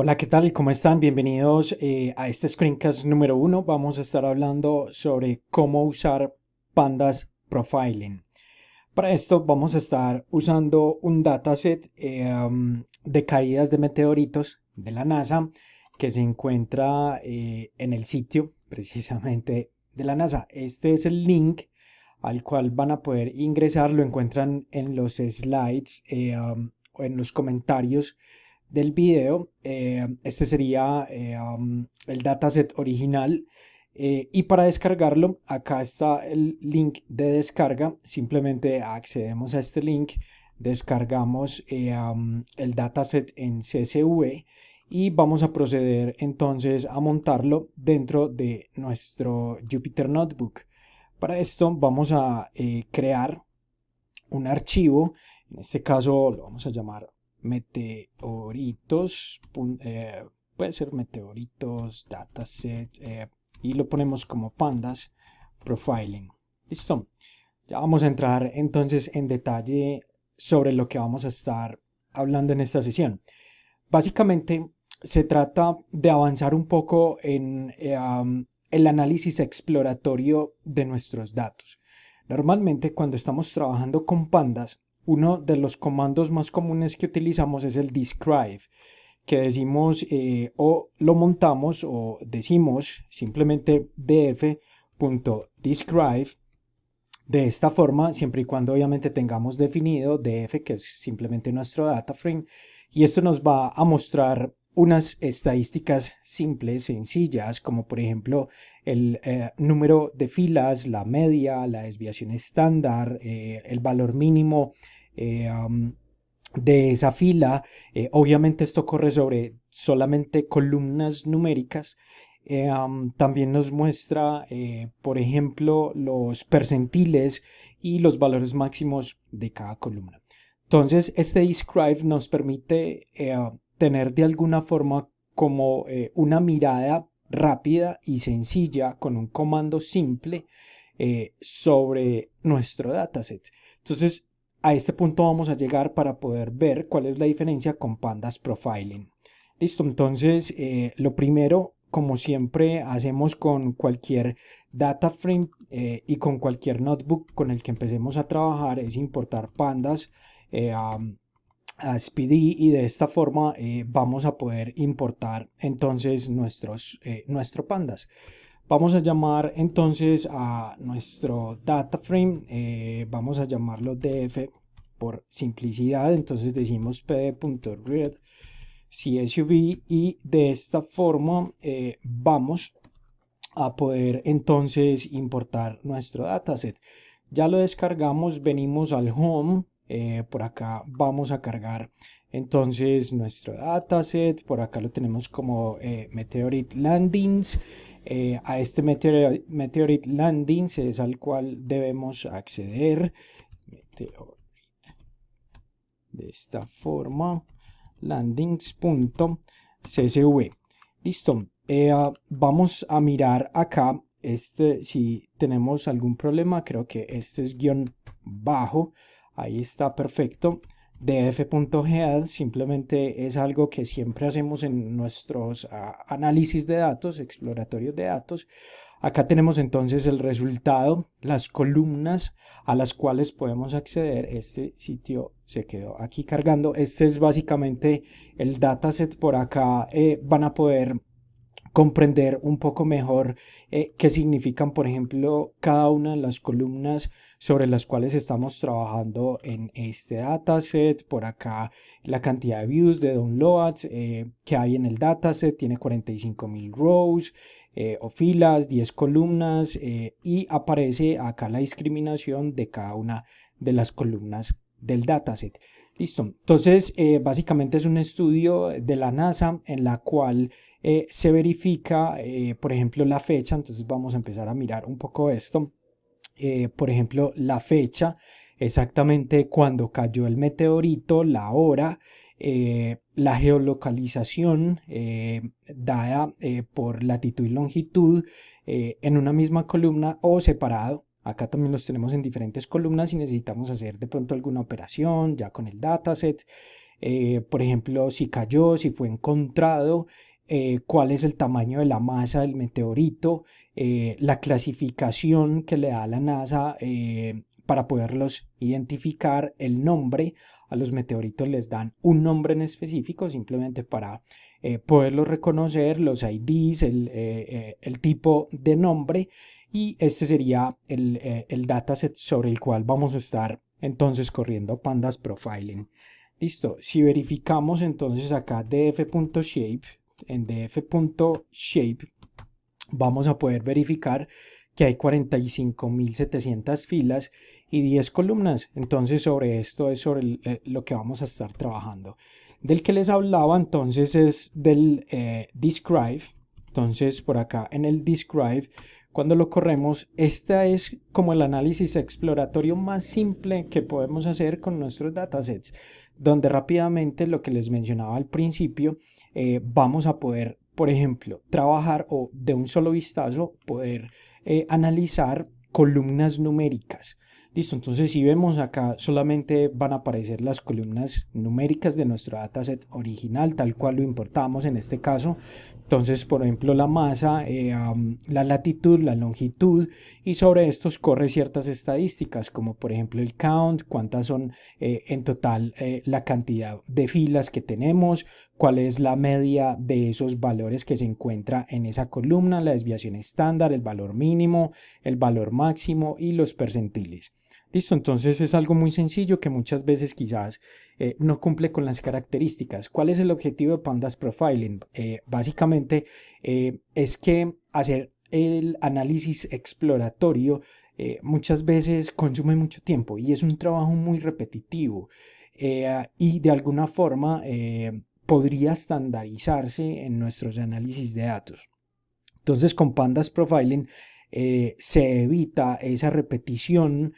Hola, ¿qué tal? ¿Cómo están? Bienvenidos a este screencast número uno. Vamos a estar hablando sobre cómo usar Pandas Profiling. Para esto vamos a estar usando un dataset de caídas de meteoritos de la NASA que se encuentra en el sitio precisamente de la NASA. Este es el link al cual van a poder ingresar. Lo encuentran en los slides o en los comentarios del video. Este sería el dataset original. Y para descargarlo, acá está el link de descarga. Simplemente accedemos a este link, descargamos el dataset en CSV y vamos a proceder entonces a montarlo dentro de nuestro Jupyter Notebook. Para esto vamos a crear un archivo. En este caso lo vamos a llamar meteoritos. Puede ser meteoritos dataset, y lo ponemos como pandas profiling. Listo. Ya vamos a entrar entonces en detalle sobre lo que vamos a estar hablando en esta sesión. Básicamente se trata de avanzar un poco en el análisis exploratorio de nuestros datos. Normalmente cuando estamos trabajando con pandas, uno de los comandos más comunes que utilizamos es el describe, que decimos o lo montamos o decimos simplemente df.describe de esta forma, siempre y cuando obviamente tengamos definido df, que es simplemente nuestro data frame, y esto nos va a mostrar unas estadísticas simples, sencillas, como por ejemplo el número de filas, la media, la desviación estándar, el valor mínimo de esa fila. Obviamente esto corre sobre solamente columnas numéricas. También nos muestra, por ejemplo, los percentiles y los valores máximos de cada columna. Entonces, este describe nos permite tener de alguna forma como una mirada rápida y sencilla con un comando simple sobre nuestro dataset. Entonces, a este punto vamos a llegar para poder ver cuál es la diferencia con Pandas Profiling. Listo, entonces lo primero, como siempre hacemos con cualquier data frame y con cualquier notebook con el que empecemos a trabajar, es importar pandas a SPD, y de esta forma vamos a poder importar entonces nuestro pandas. Vamos a llamar entonces a nuestro data frame, vamos a llamarlo df por simplicidad. Entonces decimos pd.read CSV y de esta forma vamos a poder entonces importar nuestro dataset. Ya lo descargamos, venimos al home, por acá vamos a cargar entonces nuestro dataset. Por acá lo tenemos como Meteorite Landings. A este Meteorite Landings es al cual debemos acceder. Meteorite, de esta forma, landings.csv. Listo. Vamos a mirar acá si tenemos algún problema. Creo que este es guión bajo. Ahí está perfecto. df.head simplemente es algo que siempre hacemos en nuestros análisis de datos, exploratorios de datos. Acá tenemos entonces el resultado, las columnas a las cuales podemos acceder. Este sitio se quedó aquí cargando. Este es básicamente el dataset. Por acá van a poder comprender un poco mejor qué significan, por ejemplo, cada una de las columnas sobre las cuales estamos trabajando en este dataset. Por acá la cantidad de views, de downloads que hay en el dataset. Tiene 45.000 rows o filas, 10 columnas, y aparece acá la discriminación de cada una de las columnas del dataset. Listo. Entonces, básicamente es un estudio de la NASA en la cual se verifica, por ejemplo, la fecha. Entonces vamos a empezar a mirar un poco esto. Por ejemplo, la fecha, exactamente cuando cayó el meteorito, la hora, la geolocalización dada por latitud y longitud en una misma columna o separado. Acá también los tenemos en diferentes columnas si necesitamos hacer de pronto alguna operación ya con el dataset. por ejemplo, si cayó, si fue encontrado, cuál es el tamaño de la masa del meteorito, la clasificación que le da la NASA para poderlos identificar, el nombre. A los meteoritos les dan un nombre en específico simplemente para poderlos reconocer, los IDs, el tipo de nombre, y este sería el dataset sobre el cual vamos a estar entonces corriendo Pandas Profiling. Listo, si verificamos entonces acá df.shape, en df.shape vamos a poder verificar que hay 45.700 filas y 10 columnas. Entonces sobre esto es sobre lo que vamos a estar trabajando. Del que les hablaba entonces es del Describe. Entonces por acá en el Describe, cuando lo corremos, este es como el análisis exploratorio más simple que podemos hacer con nuestros datasets, donde rápidamente, lo que les mencionaba al principio, vamos a poder, por ejemplo, trabajar o de un solo vistazo poder analizar columnas numéricas. Listo, entonces si vemos acá solamente van a aparecer las columnas numéricas de nuestro dataset original, tal cual lo importamos en este caso. Entonces, por ejemplo, la masa, la latitud, la longitud, y sobre estos corre ciertas estadísticas, como por ejemplo el count, cuántas son en total la cantidad de filas que tenemos, cuál es la media de esos valores que se encuentra en esa columna, la desviación estándar, el valor mínimo, el valor máximo y los percentiles. Listo, entonces es algo muy sencillo que muchas veces quizás no cumple con las características. ¿Cuál es el objetivo de Pandas Profiling? Básicamente es que hacer el análisis exploratorio muchas veces consume mucho tiempo y es un trabajo muy repetitivo, y de alguna forma podría estandarizarse en nuestros análisis de datos. Entonces, con Pandas Profiling se evita esa repetición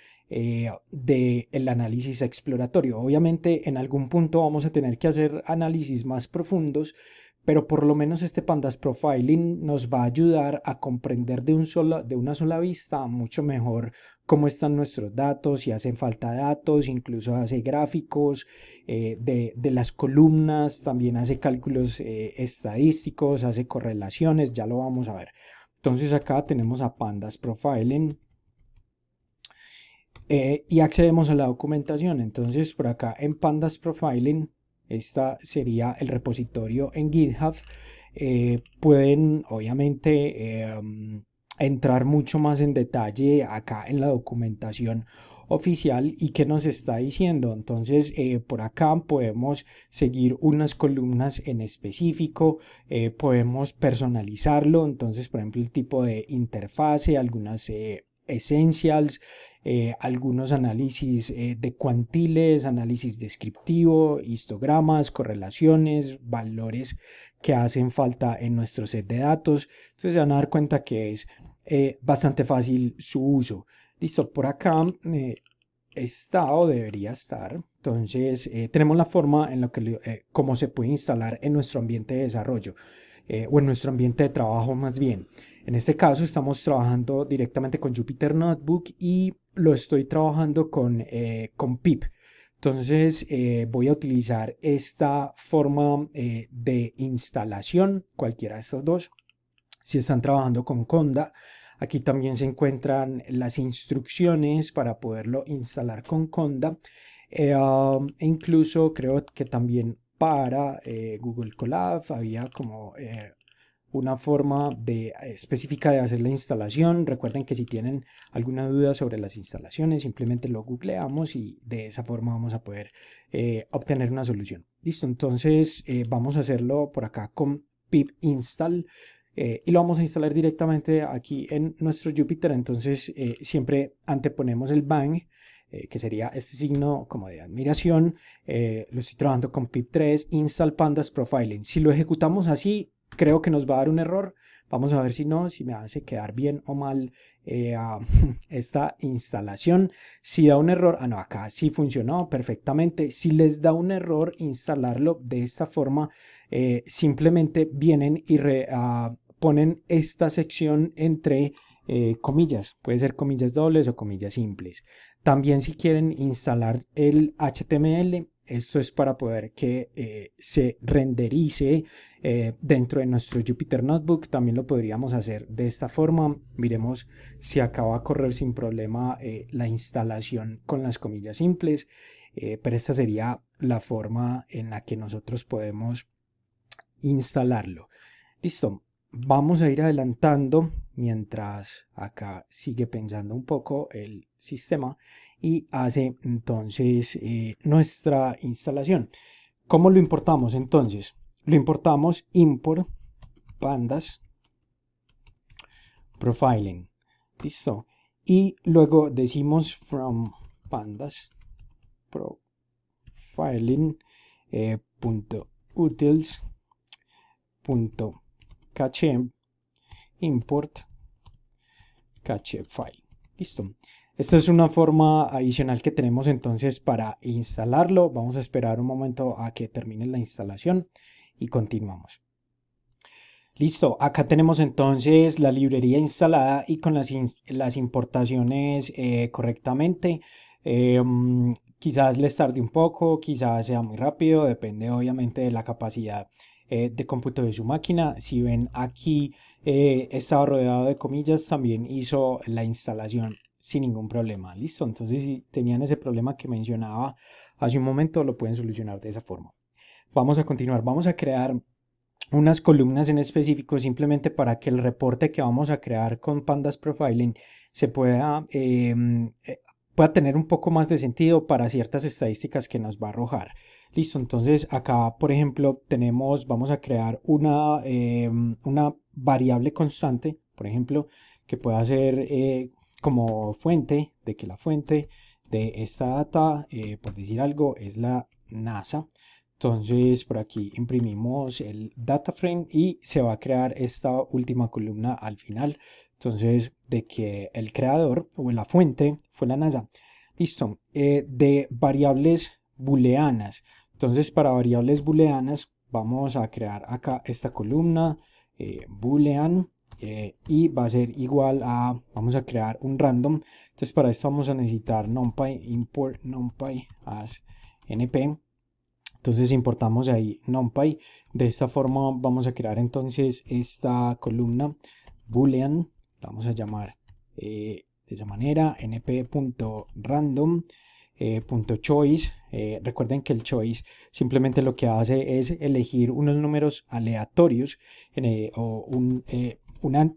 del análisis exploratorio. Obviamente, en algún punto vamos a tener que hacer análisis más profundos, pero por lo menos este Pandas Profiling nos va a ayudar a comprender de una sola vista mucho mejor cómo están nuestros datos, si hacen falta datos, incluso hace gráficos de las columnas, también hace cálculos estadísticos, hace correlaciones, ya lo vamos a ver. Entonces acá tenemos a Pandas Profiling y accedemos a la documentación. Entonces por acá en Pandas Profiling, esta sería el repositorio en GitHub. Pueden obviamente entrar mucho más en detalle acá en la documentación oficial y qué nos está diciendo. Entonces por acá podemos seguir unas columnas en específico, podemos personalizarlo. Entonces, por ejemplo, el tipo de interfase, algunas essentials, algunos análisis de cuantiles, análisis descriptivo, histogramas, correlaciones, valores que hacen falta en nuestro set de datos. Entonces se van a dar cuenta que es bastante fácil su uso. Listo, por acá está o debería estar. Entonces tenemos la forma en la que cómo se puede instalar en nuestro ambiente de desarrollo, o en nuestro ambiente de trabajo más bien. En este caso estamos trabajando directamente con Jupyter Notebook y lo estoy trabajando con pip. Entonces voy a utilizar esta forma de instalación, cualquiera de estas dos. Si están trabajando con Conda, aquí también se encuentran las instrucciones para poderlo instalar con Conda. E incluso creo que también para Google Colab había como una forma específica de hacer la instalación. Recuerden que si tienen alguna duda sobre las instalaciones, simplemente lo googleamos y de esa forma vamos a poder obtener una solución. Listo, entonces vamos a hacerlo por acá con pip install. Y lo vamos a instalar directamente aquí en nuestro Jupyter. Entonces siempre anteponemos el bang, que sería este signo como de admiración. Lo estoy trabajando con pip3 install pandas profiling. Si lo ejecutamos así, creo que nos va a dar un error. Vamos a ver si no, si me hace quedar bien o mal esta instalación. Si da un error, no, acá sí funcionó perfectamente. Si les da un error instalarlo de esta forma, simplemente vienen y ponen esta sección entre comillas. Puede ser comillas dobles o comillas simples. También si quieren instalar el HTML, esto es para poder que se renderice dentro de nuestro Jupyter Notebook. También lo podríamos hacer de esta forma. Miremos si acaba de correr sin problema la instalación con las comillas simples, pero esta sería la forma en la que nosotros podemos instalarlo. Listo, vamos a ir adelantando mientras acá sigue pensando un poco el sistema y hace entonces nuestra instalación. ¿Cómo lo importamos entonces? Lo importamos import pandas profiling. Listo. Y luego decimos from pandas profiling punto utils punto cache import cache file. Listo. Esta es una forma adicional que tenemos entonces para instalarlo. Vamos a esperar un momento a que termine la instalación y continuamos. Listo, acá tenemos entonces la librería instalada y con las importaciones correctamente. Quizás les tarde un poco, quizás sea muy rápido, depende obviamente de la capacidad de cómputo de su máquina. Si ven aquí estaba rodeado de comillas, también hizo la instalación sin ningún problema. Listo, entonces si tenían ese problema que mencionaba hace un momento, lo pueden solucionar de esa forma. Vamos a continuar, vamos a crear unas columnas en específico simplemente para que el reporte que vamos a crear con Pandas Profiling se pueda tener un poco más de sentido para ciertas estadísticas que nos va a arrojar. Listo, entonces acá por ejemplo vamos a crear una variable constante, por ejemplo, que pueda ser como fuente, de que la fuente de esta data, por decir algo, es la NASA. Entonces por aquí imprimimos el data frame y se va a crear esta última columna al final. Entonces de que el creador o la fuente fue la NASA. Listo. De variables booleanas. Entonces para variables booleanas vamos a crear acá esta columna boolean y va a ser igual a, vamos a crear un random. Entonces para esto vamos a necesitar numpy, import numpy as np. Entonces importamos ahí numpy. De esta forma vamos a crear entonces esta columna boolean. La vamos a llamar de esa manera np.random .choice. Recuerden que el choice simplemente lo que hace es elegir unos números aleatorios o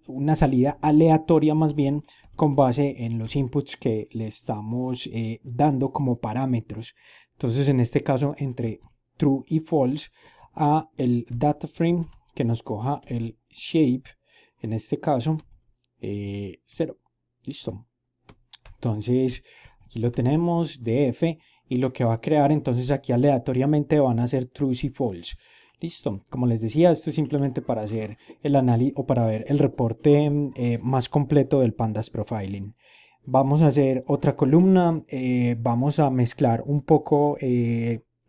una salida aleatoria más bien con base en los inputs que le estamos dando como parámetros. Entonces en este caso entre true y false a el data frame que nos coja el shape, en este caso 0. Listo. Entonces aquí lo tenemos df y lo que va a crear entonces aquí aleatoriamente van a ser true y false. Listo, como les decía, esto es simplemente para hacer el análisis o para ver el reporte más completo del Pandas Profiling. Vamos a hacer otra columna, vamos a mezclar un poco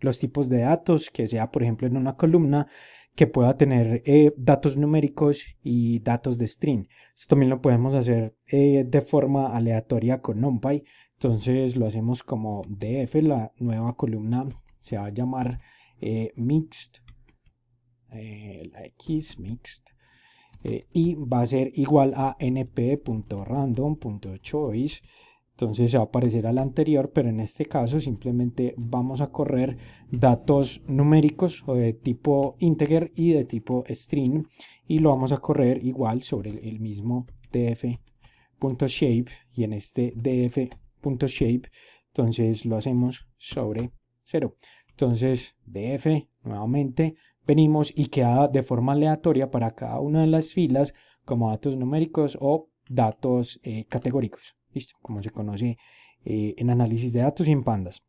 los tipos de datos, que sea por ejemplo en una columna que pueda tener datos numéricos y datos de string. Esto también lo podemos hacer de forma aleatoria con NumPy. Entonces lo hacemos como df, la nueva columna se va a llamar mixed, la x mixed, y va a ser igual a np.random.choice. Entonces se va a parecer al anterior, pero en este caso simplemente vamos a correr datos numéricos o de tipo integer y de tipo string y lo vamos a correr igual sobre el mismo df.shape y en este df.shape entonces lo hacemos sobre 0. Entonces df nuevamente venimos y queda de forma aleatoria para cada una de las filas como datos numéricos o datos categóricos. Listo, como se conoce en análisis de datos y en pandas.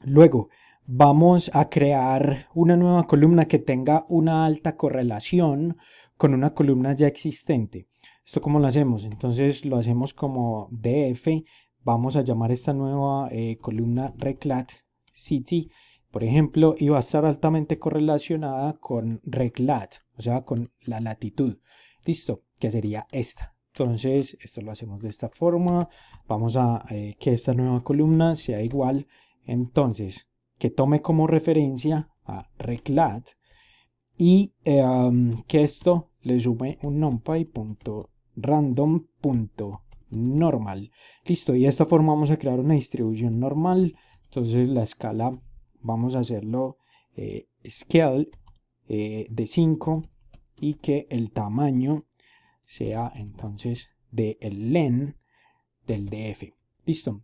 Luego vamos a crear una nueva columna que tenga una alta correlación con una columna ya existente. ¿Esto cómo lo hacemos? Entonces lo hacemos como df. Vamos a llamar esta nueva columna reclat city, por ejemplo, y va a estar altamente correlacionada con reclat, o sea, con la latitud. Listo, que sería esta. Entonces, esto lo hacemos de esta forma. Vamos a que esta nueva columna sea igual. Entonces, que tome como referencia a reclat y que esto le sume un numpy.random.normal. Listo, y de esta forma vamos a crear una distribución normal. Entonces la escala vamos a hacerlo scale de 5 y que el tamaño sea entonces del len del df. Listo.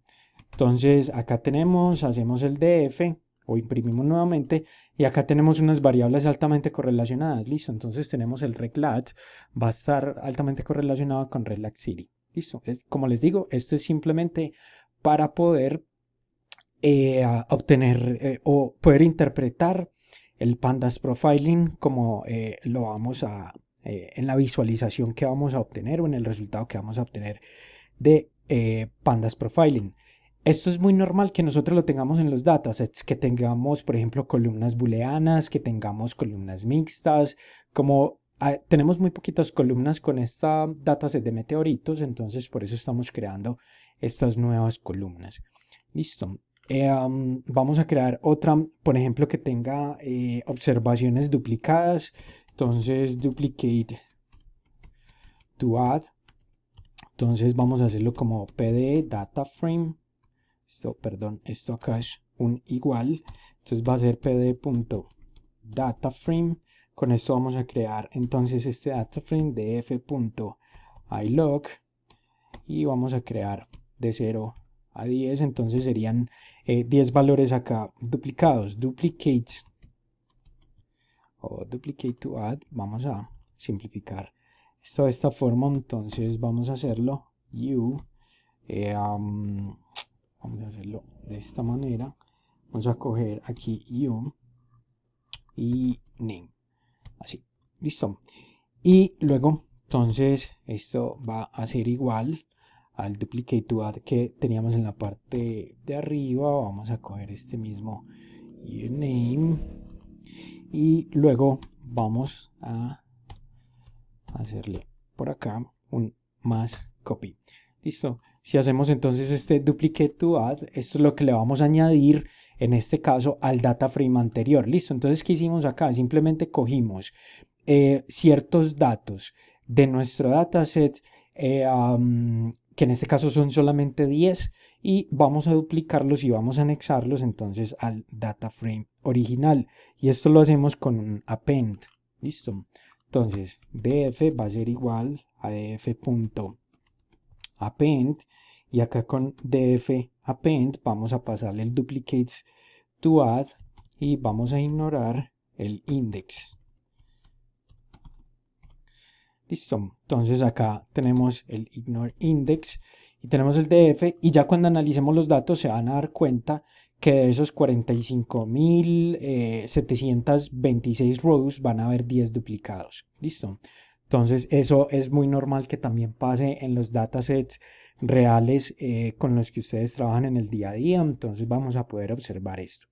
Entonces acá tenemos, hacemos el df o imprimimos nuevamente y acá tenemos unas variables altamente correlacionadas. Listo. Entonces tenemos el reclat, va a estar altamente correlacionado con relaxity. Listo. Como les digo, esto es simplemente para poder obtener o poder interpretar el pandas profiling como lo vamos a en la visualización que vamos a obtener o en el resultado que vamos a obtener de pandas profiling. Esto es muy normal que nosotros lo tengamos en los datasets, que tengamos, por ejemplo, columnas booleanas, que tengamos columnas mixtas, como tenemos muy poquitas columnas con esta dataset de meteoritos, entonces por eso estamos creando estas nuevas columnas. Listo. Vamos a crear otra, por ejemplo, que tenga observaciones duplicadas. Entonces, duplicate to add. Entonces vamos a hacerlo como pd data frame. Perdón, esto acá es un igual. Entonces va a ser pd.dataframe. Con esto vamos a crear entonces este dataframe de f.ilog y vamos a crear de 0 a 10. Entonces serían 10 valores acá duplicados. Duplicates o duplicate to add. Vamos a simplificar esto de esta forma. Entonces vamos a hacerlo vamos a hacerlo de esta manera. Vamos a coger aquí y name. Así. Listo. Y luego, entonces, esto va a ser igual al duplicate to add que teníamos en la parte de arriba. Vamos a coger este mismo name. Y luego vamos a hacerle por acá un más copy. Listo. Si hacemos entonces este duplicate to add, esto es lo que le vamos a añadir en este caso al data frame anterior. Listo. Entonces, ¿qué hicimos acá? Simplemente cogimos ciertos datos de nuestro dataset, que en este caso son solamente 10, y vamos a duplicarlos y vamos a anexarlos entonces al data frame original. Y esto lo hacemos con un append. Listo. Entonces, df va a ser igual a df.append y acá con df.append vamos a pasarle el duplicate to add y vamos a ignorar el index. Listo. Entonces acá tenemos el ignore index y tenemos el df y ya cuando analicemos los datos se van a dar cuenta que de esos 45.726 rows van a haber 10 duplicados. Listo. Entonces eso es muy normal que también pase en los datasets reales con los que ustedes trabajan en el día a día. Entonces vamos a poder observar esto.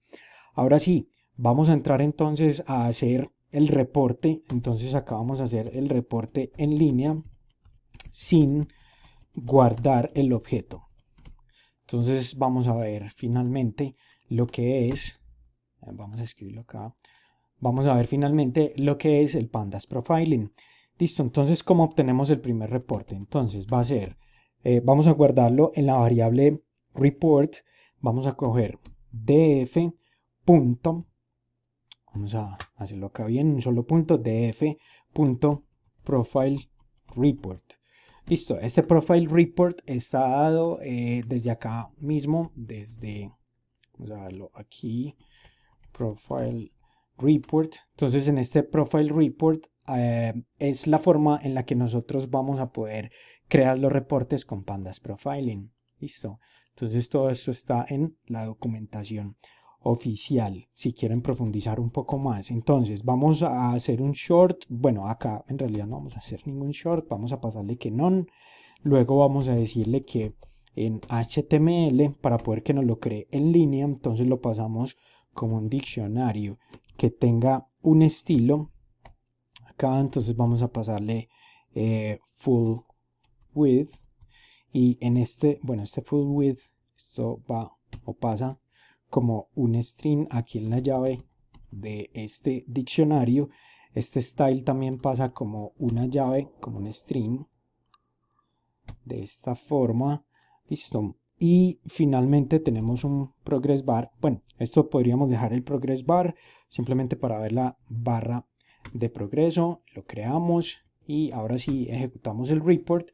Ahora sí, vamos a entrar entonces a hacer el reporte. Entonces acá vamos a hacer el reporte en línea sin guardar el objeto. Entonces vamos a ver finalmente lo que es, vamos a escribirlo acá, vamos a ver finalmente lo que es el pandas profiling. Listo, entonces ¿cómo obtenemos el primer reporte? Entonces va a ser, vamos a guardarlo en la variable report, vamos a coger df punto, vamos a hacerlo acá bien, un solo punto, df punto profile report. Listo, este profile report está dado desde acá mismo, vamos a verlo aquí, profile report. Entonces en este profile report es la forma en la que nosotros vamos a poder crear los reportes con pandas profiling. Listo, entonces todo esto está en la documentación oficial si quieren profundizar un poco más. Entonces vamos a hacer un short. Bueno, acá en realidad no vamos a hacer ningún short, vamos a pasarle que none. Luego vamos a decirle que en HTML para poder que nos lo cree en línea, entonces lo pasamos como un diccionario que tenga un estilo. Acá entonces vamos a pasarle full width y en este, bueno, este full width, esto va o pasa como un string aquí en la llave de este diccionario. Este style también pasa como una llave, como un string, de esta forma. Listo. Y finalmente tenemos un progress bar. Bueno, esto podríamos dejar el progress bar simplemente para ver la barra de progreso. Lo creamos y ahora sí ejecutamos el report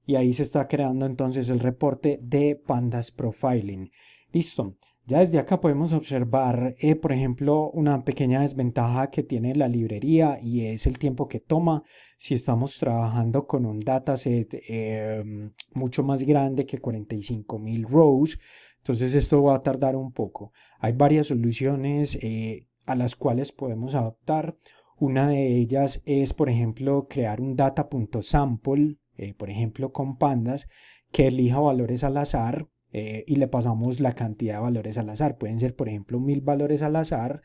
y ahí se está creando entonces el reporte de Pandas Profiling. Listo. Ya desde acá podemos observar, por ejemplo, una pequeña desventaja que tiene la librería y es el tiempo que toma si estamos trabajando con un dataset mucho más grande que 45.000 rows. Entonces esto va a tardar un poco. Hay varias soluciones a las cuales podemos adaptar. Una de ellas es, por ejemplo, crear un data.sample, por ejemplo, con pandas, que elija valores al azar y le pasamos la cantidad de valores al azar. Pueden ser, por ejemplo, 1000 valores al azar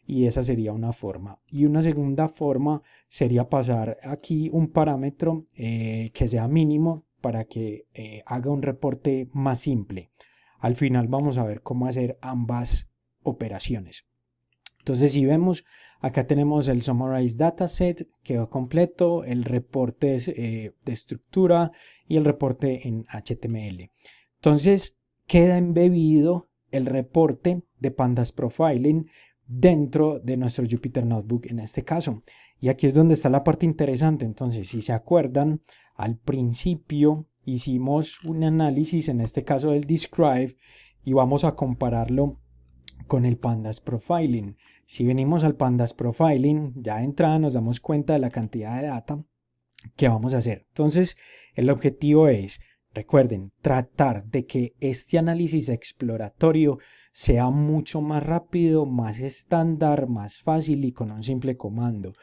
y esa sería una forma. Y una segunda forma sería pasar aquí un parámetro que sea mínimo para que haga un reporte más simple. Al final vamos a ver cómo hacer ambas operaciones. Entonces, si vemos, acá tenemos el Summarize Dataset, quedó completo, el reporte de estructura y el reporte en HTML. Entonces, queda embebido el reporte de Pandas Profiling dentro de nuestro Jupyter Notebook en este caso. Y aquí es donde está la parte interesante. Entonces, si se acuerdan, al principio hicimos un análisis, en este caso del Describe, y vamos a compararlo con el Pandas Profiling. Si venimos al Pandas Profiling, ya de entrada nos damos cuenta de la cantidad de data que vamos a hacer. Entonces, el objetivo es, recuerden, tratar de que este análisis exploratorio sea mucho más rápido, más estándar, más fácil y con un simple comando.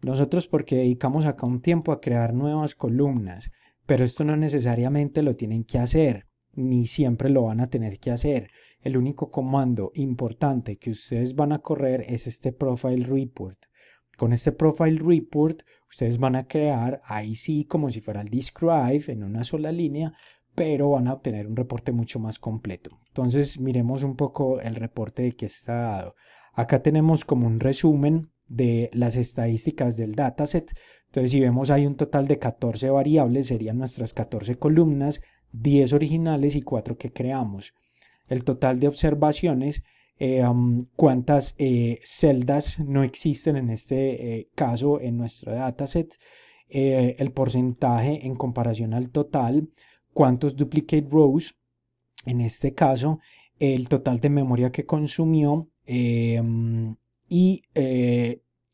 Nosotros porque dedicamos acá un tiempo a crear nuevas columnas, pero esto no necesariamente lo tienen que hacer, ni siempre lo van a tener que hacer. El único comando importante que ustedes van a correr es este Profile Report. Con este Profile Report, ustedes van a crear ahí sí como si fuera el Describe en una sola línea, pero van a obtener un reporte mucho más completo. Entonces, miremos un poco el reporte de qué está dado. Acá tenemos como un resumen de las estadísticas del dataset. Entonces, si vemos, hay un total de 14 variables, serían nuestras 14 columnas, 10 originales y 4 que creamos. El total de observaciones, cuántas celdas no existen en este caso en nuestro dataset, el porcentaje en comparación al total, cuántos duplicate rows, en este caso, el total de memoria que consumió y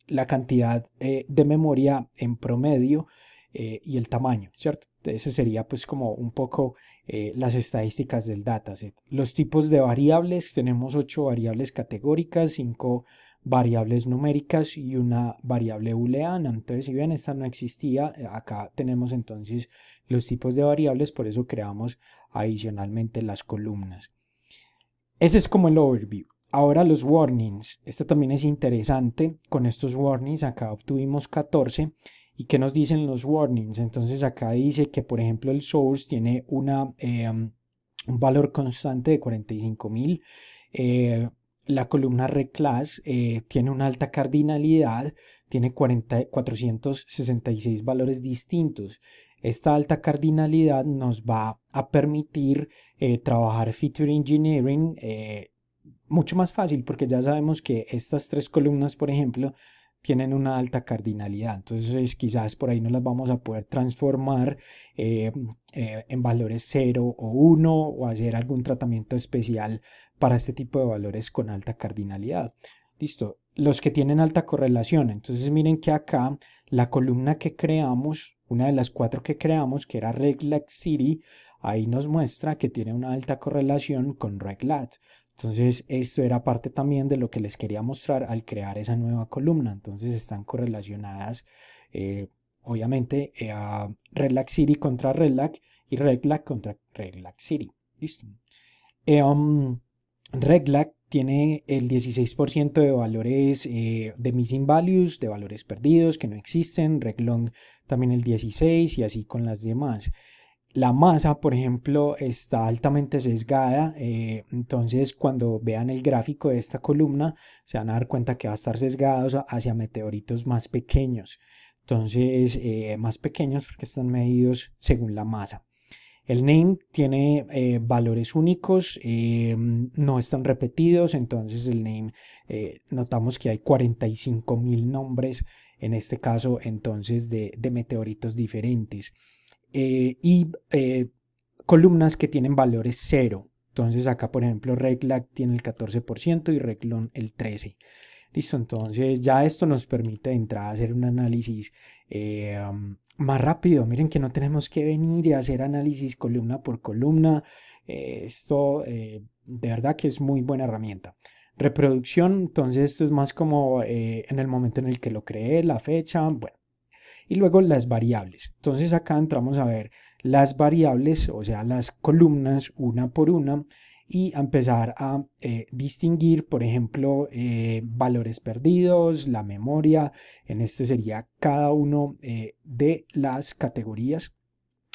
la cantidad de memoria en promedio y el tamaño, ¿cierto? Ese sería pues como un poco las estadísticas del dataset. Los tipos de variables, tenemos 8 variables categóricas, 5 variables numéricas y una variable booleana. Entonces, si bien esta no existía, acá tenemos entonces los tipos de variables, por eso creamos adicionalmente las columnas. Ese es como el overview. Ahora los warnings. Esta también es interesante. Con estos warnings acá obtuvimos 14. ¿Y qué nos dicen los warnings? Entonces acá dice que por ejemplo el source tiene un valor constante de 45.000. La columna reclass tiene una alta cardinalidad, tiene 466 valores distintos. Esta alta cardinalidad nos va a permitir trabajar feature engineering mucho más fácil porque ya sabemos que estas tres columnas, por ejemplo, tienen una alta cardinalidad. Entonces quizás por ahí no las vamos a poder transformar en valores 0 o 1 o hacer algún tratamiento especial para este tipo de valores con alta cardinalidad. Listo. Los que tienen alta correlación. Entonces miren que acá la columna que creamos, una de las 4 que creamos, que era Reglat City, ahí nos muestra que tiene una alta correlación con Reglat. Entonces, esto era parte también de lo que les quería mostrar al crear esa nueva columna. Entonces, están correlacionadas, obviamente, a Reglat City contra Reglat y Reglat contra Reglat City. Listo. Reglat tiene el 16% de valores de missing values, de valores perdidos que no existen. Reglong también el 16% y así con las demás. La masa, por ejemplo, está altamente sesgada, entonces cuando vean el gráfico de esta columna se van a dar cuenta que va a estar sesgado hacia meteoritos más pequeños. Entonces, más pequeños porque están medidos según la masa. El name tiene valores únicos, no están repetidos, entonces el name, notamos que hay 45.000 nombres en este caso, entonces de meteoritos diferentes. Y columnas que tienen valores cero. Entonces acá, por ejemplo, Reglac tiene el 14% y Reglon el 13%. Listo, entonces ya esto nos permite de entrada hacer un análisis más rápido. Miren que no tenemos que venir y hacer análisis columna por columna. Esto de verdad que es muy buena herramienta. Reproducción, entonces esto es más como en el momento en el que lo creé, la fecha, bueno. Y luego las variables. Entonces acá entramos a ver las variables, o sea, las columnas una por una y a empezar a distinguir, por ejemplo, valores perdidos, la memoria. En este sería cada uno de las categorías.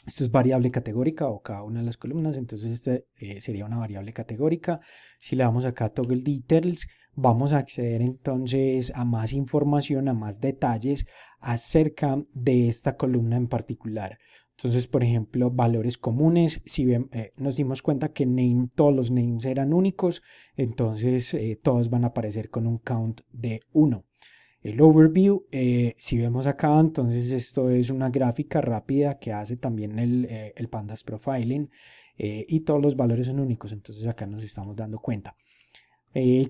Esto es variable categórica o cada una de las columnas, entonces este sería una variable categórica. Si le damos acá toggle details, vamos a acceder entonces a más información, a más detalles acerca de esta columna en particular. Entonces, por ejemplo, valores comunes, si nos dimos cuenta que todos los names eran únicos, entonces todos van a aparecer con un count de 1. El overview, si vemos acá, entonces esto es una gráfica rápida que hace también el Pandas Profiling y todos los valores son únicos, entonces acá nos estamos dando cuenta.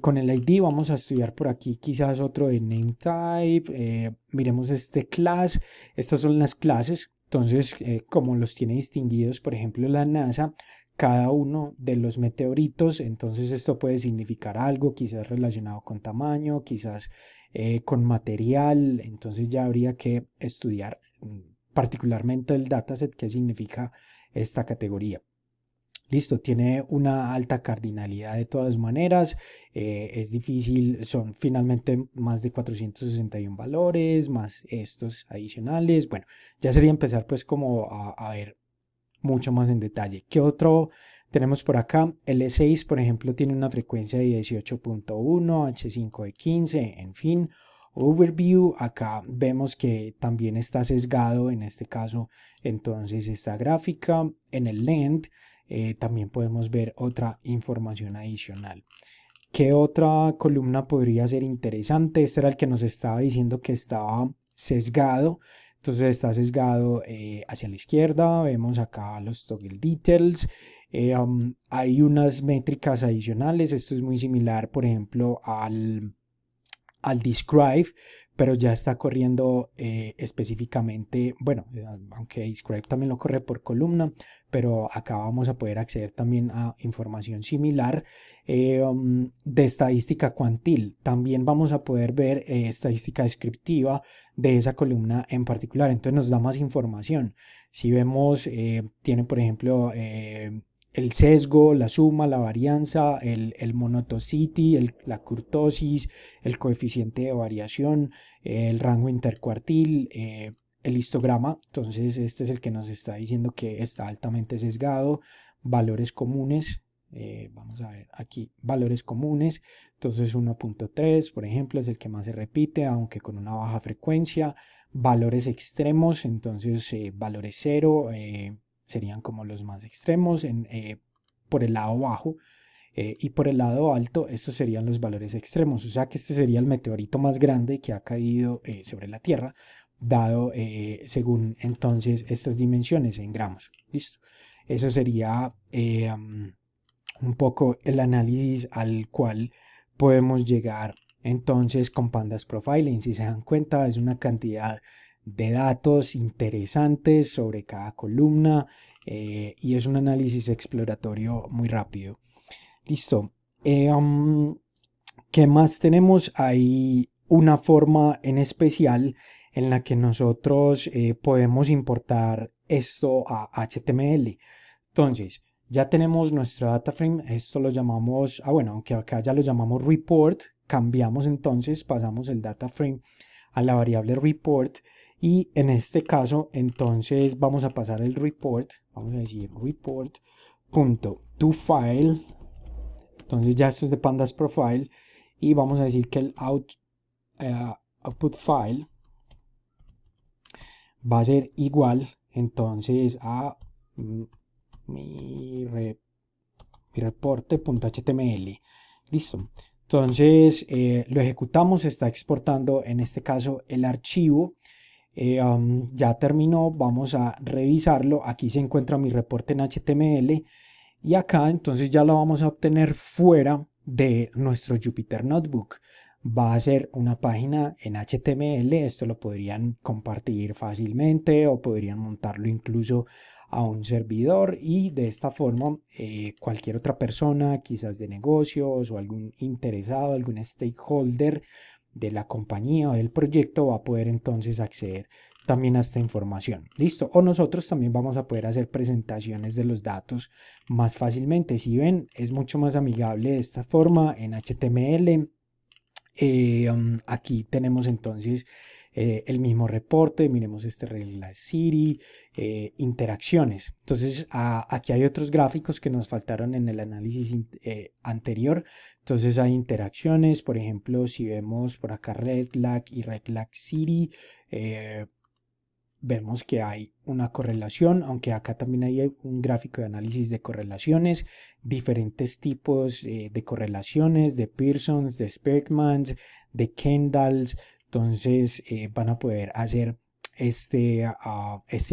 Con el ID vamos a estudiar por aquí quizás otro de name type, miremos este class, estas son las clases, entonces como los tiene distinguidos por ejemplo la NASA, cada uno de los meteoritos, entonces esto puede significar algo quizás relacionado con tamaño, quizás con material, entonces ya habría que estudiar particularmente el dataset, qué significa esta categoría. Listo, tiene una alta cardinalidad de todas maneras, es difícil, son finalmente más de 461 valores, más estos adicionales. Bueno, ya sería empezar pues como a ver mucho más en detalle. ¿Qué otro tenemos por acá? L6, por ejemplo, tiene una frecuencia de 18.1, H5 de 15, en fin. Overview, acá vemos que también está sesgado en este caso, entonces esta gráfica. En el length también podemos ver otra información adicional. ¿Qué otra columna podría ser interesante? Este era el que nos estaba diciendo que estaba sesgado. Entonces está sesgado hacia la izquierda. Vemos acá los toggle details. Hay unas métricas adicionales. Esto es muy similar, por ejemplo, al describe, pero ya está corriendo específicamente, bueno, aunque describe también lo corre por columna, pero acá vamos a poder acceder también a información similar de estadística cuantil. También vamos a poder ver estadística descriptiva de esa columna en particular, entonces nos da más información. Si vemos, tiene por ejemplo el sesgo, la suma, la varianza, el monotonicity, la kurtosis, el coeficiente de variación, el rango intercuartil, el histograma. Entonces este es el que nos está diciendo que está altamente sesgado. Valores comunes, vamos a ver aquí, valores comunes. Entonces 1.3, por ejemplo, es el que más se repite, aunque con una baja frecuencia. Valores extremos, entonces valores 0, serían como los más extremos por el lado bajo. Y por el lado alto, estos serían los valores extremos, o sea que este sería el meteorito más grande que ha caído sobre la Tierra, dado según entonces estas dimensiones en gramos. ¿Listo? Eso sería un poco el análisis al cual podemos llegar entonces con Pandas Profiling. Si se dan cuenta, es una cantidad de datos interesantes sobre cada columna y es un análisis exploratorio muy rápido. Listo. ¿Qué más tenemos? Hay una forma en especial en la que nosotros podemos importar esto a HTML. Entonces, ya tenemos nuestro data frame, esto lo llamamos, bueno, aunque acá ya lo llamamos report, cambiamos entonces, pasamos el data frame a la variable report Y en este caso, entonces vamos a pasar el report, vamos a decir report.toFile, entonces ya esto es de Pandas Profile, y vamos a decir que el output file va a ser igual entonces a mi, re, mi reporte.html. Listo. Entonces lo ejecutamos, está exportando en este caso el archivo. Ya terminó, vamos a revisarlo. Aquí se encuentra mi reporte en HTML y acá entonces ya lo vamos a obtener fuera de nuestro Jupyter Notebook. Va a ser una página en HTML, esto lo podrían compartir fácilmente o podrían montarlo incluso a un servidor y de esta forma cualquier otra persona, quizás de negocios o algún interesado, algún stakeholder de la compañía o del proyecto va a poder entonces acceder también a esta información. Listo. O nosotros también vamos a poder hacer presentaciones de los datos más fácilmente. Si ven, es mucho más amigable de esta forma en HTML. Aquí tenemos entonces el mismo reporte, miremos este regla Siri, interacciones. Entonces aquí hay otros gráficos que nos faltaron en el análisis anterior. Entonces hay interacciones, por ejemplo, si vemos por acá regla y regla Siri, vemos que hay una correlación, aunque acá también hay un gráfico de análisis de correlaciones, diferentes tipos de correlaciones, de Pearsons, de Spearmans, de Kendalls. Entonces van a poder hacer este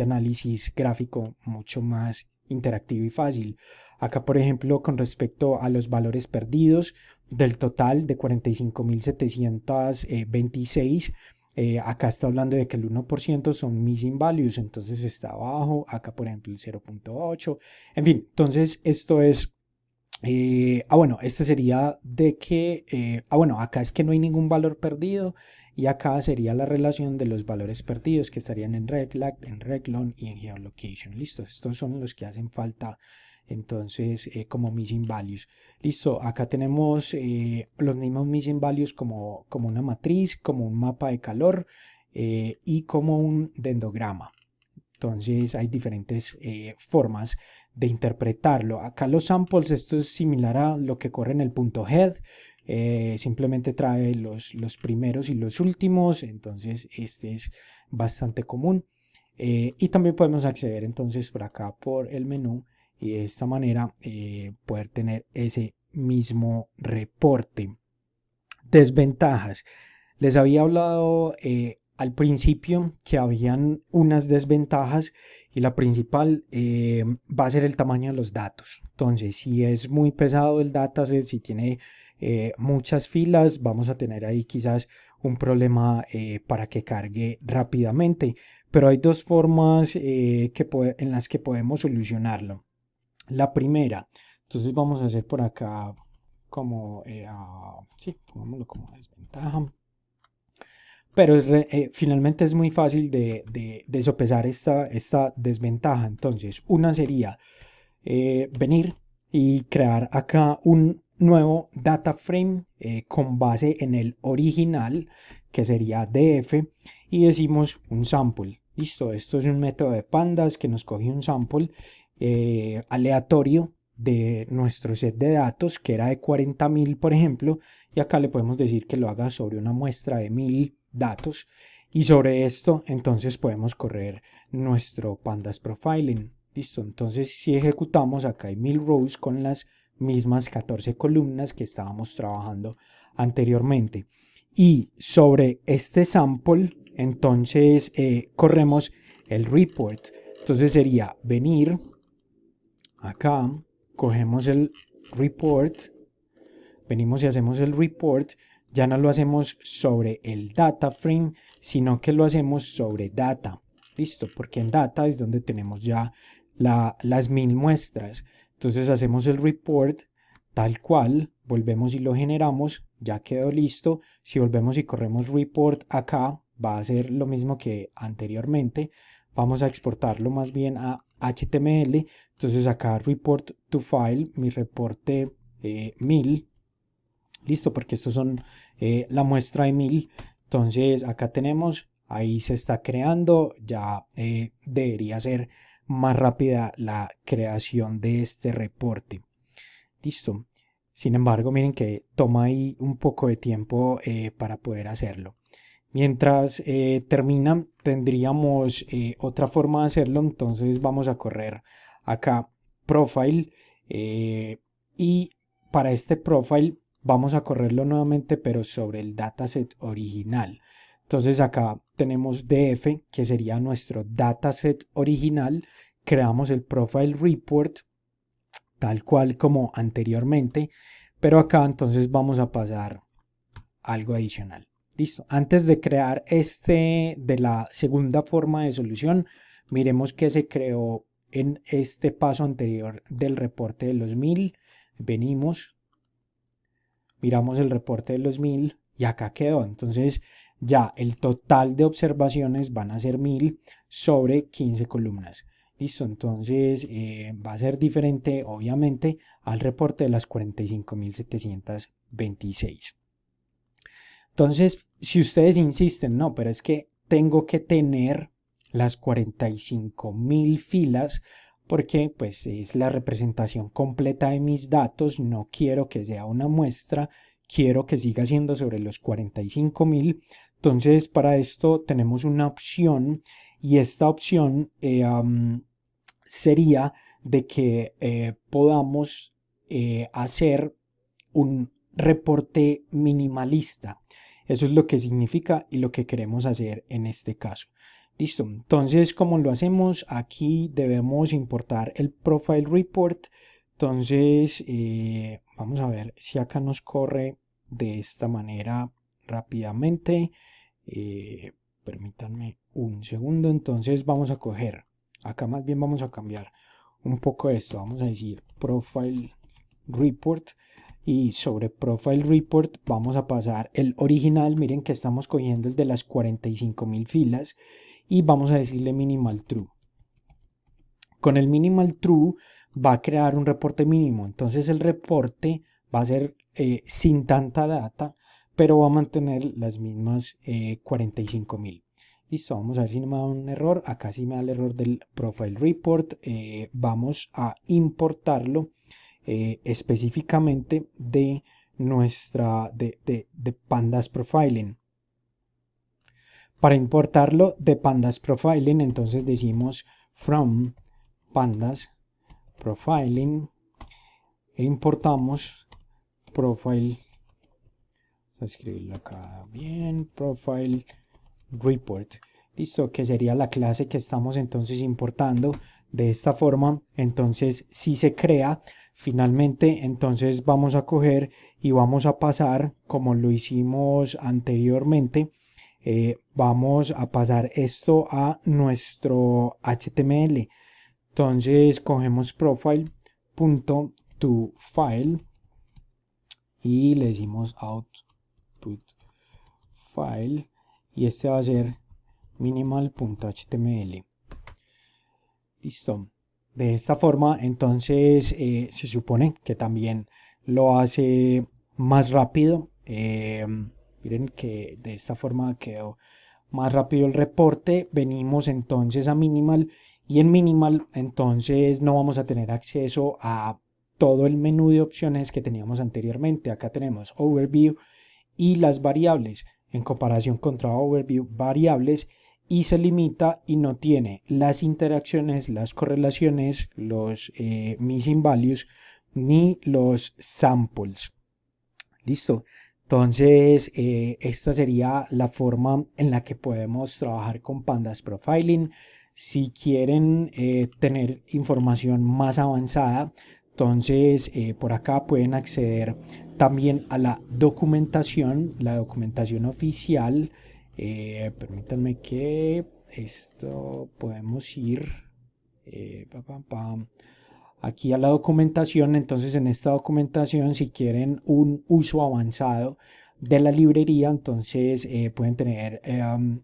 análisis gráfico mucho más interactivo y fácil. Acá, por ejemplo, con respecto a los valores perdidos del total de 45.726, acá está hablando de que el 1% son missing values, entonces está abajo, acá por ejemplo el 0.8, en fin, entonces esto es, bueno, este sería de que, bueno, acá es que no hay ningún valor perdido y acá sería la relación de los valores perdidos que estarían en reglac, en reglon y en geolocation, listo, estos son los que hacen falta entonces como missing values. Listo, acá tenemos los mismos missing values como una matriz, como un mapa de calor y como un dendrograma. Entonces hay diferentes formas de interpretarlo. Acá los samples, esto es similar a lo que corre en el punto head. Simplemente trae los primeros y los últimos. Entonces este es bastante común. Y también podemos acceder entonces por acá por el menú y de esta manera poder tener ese mismo reporte. Desventajas. Les había hablado al principio que habían unas desventajas y la principal va a ser el tamaño de los datos. Entonces, si es muy pesado el dataset, si tiene muchas filas, vamos a tener ahí quizás un problema para que cargue rápidamente. Pero hay dos formas en las que podemos solucionarlo. La primera, entonces vamos a hacer por acá como, sí, pongámoslo como desventaja. Pero finalmente es muy fácil de sopesar esta desventaja. Entonces, una sería venir y crear acá un nuevo data frame con base en el original, que sería df, y decimos un sample. Listo, esto es un método de pandas que nos coge un sample aleatorio de nuestro set de datos, que era de 40.000, por ejemplo, y acá le podemos decir que lo haga sobre una muestra de 1.000 datos, y sobre esto entonces podemos correr nuestro pandas profiling. Listo, entonces si ejecutamos, acá hay 1.000 rows con las mismas 14 columnas que estábamos trabajando anteriormente. Y sobre este sample, entonces corremos el report. Entonces sería venir acá, cogemos el report, venimos y hacemos el report. Ya no lo hacemos sobre el data frame, sino que lo hacemos sobre data. Listo, porque en data es donde tenemos ya las 1.000 muestras. Entonces hacemos el report tal cual, volvemos y lo generamos, ya quedó listo. Si volvemos y corremos report acá, va a ser lo mismo que anteriormente. Vamos a exportarlo más bien a HTML. Entonces acá report to file, mi reporte 1.000. Listo, porque estos son la muestra de 1.000. Entonces acá tenemos ahí se está creando, ya debería ser más rápida la creación de este reporte. Listo. Sin embargo, miren que toma ahí un poco de tiempo para poder hacerlo. Mientras termina, tendríamos otra forma de hacerlo. Entonces vamos a correr acá Profile y para este Profile vamos a correrlo nuevamente, pero sobre el dataset original. Entonces acá tenemos DF, que sería nuestro dataset original. Creamos el Profile Report tal cual como anteriormente, pero acá entonces vamos a pasar algo adicional. Listo. Antes de crear este de la segunda forma de solución, miremos que se creó en este paso anterior del reporte de los 1000. Venimos, miramos el reporte de los 1000 y acá quedó. Entonces ya el total de observaciones van a ser 1000 sobre 15 columnas. Listo, entonces va a ser diferente obviamente al reporte de las 45.726. Entonces, si ustedes insisten, no, pero es que tengo que tener las 45.000 filas porque pues es la representación completa de mis datos, no quiero que sea una muestra, quiero que siga siendo sobre los 45.000. Entonces, para esto tenemos una opción y esta opción sería de que podamos hacer un reporte minimalista. Eso es lo que significa y lo que queremos hacer en este caso. Listo. Entonces, ¿cómo lo hacemos? Aquí debemos importar el Profile Report. Entonces, vamos a ver si acá nos corre de esta manera rápidamente. Permítanme un segundo. Entonces, vamos a coger. Acá más bien vamos a cambiar un poco esto. Vamos a decir Profile Report. Y sobre Profile Report vamos a pasar el original. Miren que estamos cogiendo el de las 45.000 filas y vamos a decirle minimal true. Con el minimal true va a crear un reporte mínimo. Entonces el reporte va a ser sin tanta data, pero va a mantener las mismas 45.000. Listo, vamos a ver si no me da un error. Acá sí me da el error del Profile Report. Vamos a importarlo específicamente de nuestra de Pandas Profiling. Para importarlo de Pandas Profiling, entonces decimos from Pandas Profiling e importamos Profile. Vamos a escribirlo acá bien, Profile Report. Listo, que sería la clase que estamos entonces importando. De esta forma, entonces si se crea finalmente, entonces vamos a coger y vamos a pasar como lo hicimos anteriormente. Vamos a pasar esto a nuestro HTML. Entonces cogemos profile.toFile y le decimos output file y este va a ser minimal.html. Listo. De esta forma, entonces se supone que también lo hace más rápido. Miren que de esta forma quedó más rápido el reporte. Venimos entonces a minimal y en minimal entonces no vamos a tener acceso a todo el menú de opciones que teníamos anteriormente. Acá tenemos overview y las variables en comparación contra overview variables y se limita y no tiene las interacciones, las correlaciones, los missing values ni los samples. Listo. Entonces, esta sería la forma en la que podemos trabajar con Pandas Profiling. Si quieren tener información más avanzada, entonces por acá pueden acceder también a la documentación oficial. Permítanme que esto podemos ir aquí a la documentación. Entonces en esta documentación, si quieren un uso avanzado de la librería, entonces pueden tener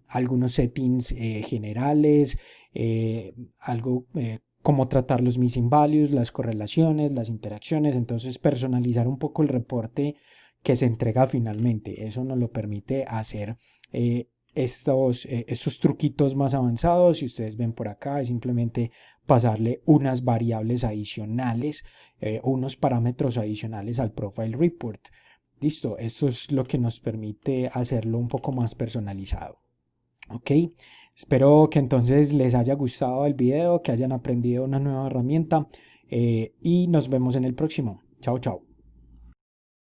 algunos settings generales, algo cómo tratar los missing values, las correlaciones, las interacciones. Entonces personalizar un poco el reporte que se entrega finalmente. Eso nos lo permite hacer estos truquitos más avanzados. Si ustedes ven por acá, es simplemente pasarle unas variables adicionales, unos parámetros adicionales al Profile Report. Listo, esto es lo que nos permite hacerlo un poco más personalizado. Ok, espero que entonces les haya gustado el video, que hayan aprendido una nueva herramienta y nos vemos en el próximo. Chao, chao.